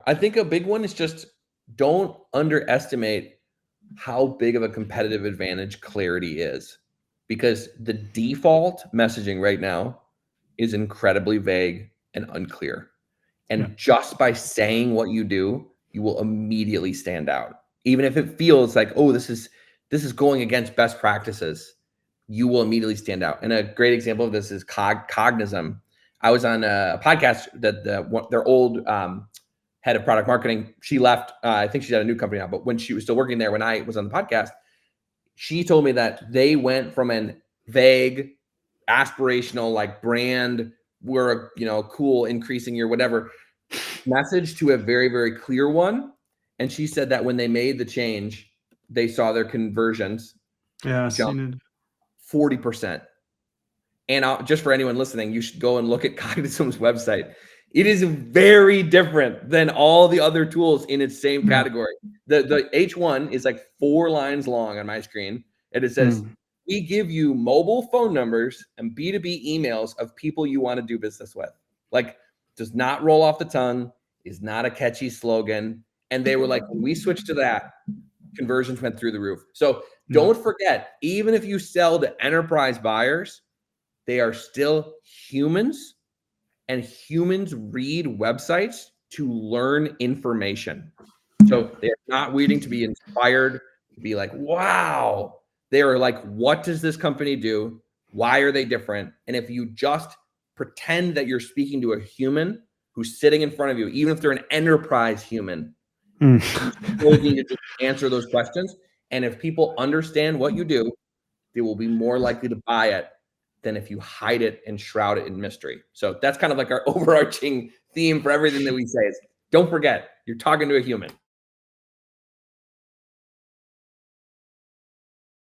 I think a big one is just don't underestimate how big of a competitive advantage clarity is, because the default messaging right now is incredibly vague and unclear. And just by saying what you do, you will immediately stand out. Even if it feels like, oh, this is going against best practices, you will immediately stand out. And a great example of this is Cognism. I was on a podcast that their old head of product marketing, she left. I think she's at a new company now, but when she was still working there, when I was on the podcast, she told me that they went from an vague, aspirational, like brand, we're a cool, increasing your whatever message to a very, very clear one. And she said that when they made the change, they saw their conversions jump 40%. And just for anyone listening, you should go and look at Cognism's website. It is very different than all the other tools in its same category. The H1 is like 4 lines long on my screen, and it says, we give you mobile phone numbers and B2B emails of people you want to do business with. Like, does not roll off the tongue, is not a catchy slogan. And they were like, when we switched to that, conversions went through the roof. So don't forget, even if you sell to enterprise buyers, they are still humans, and humans read websites to learn information. So they're not waiting to be inspired, to be like, wow. They are like, what does this company do? Why are they different? And if you just pretend that you're speaking to a human who's sitting in front of you, even if they're an enterprise human, you still need to just answer those questions. And if people understand what you do, they will be more likely to buy it than if you hide it and shroud it in mystery. So that's kind of like our overarching theme for everything that we say is, don't forget, you're talking to a human.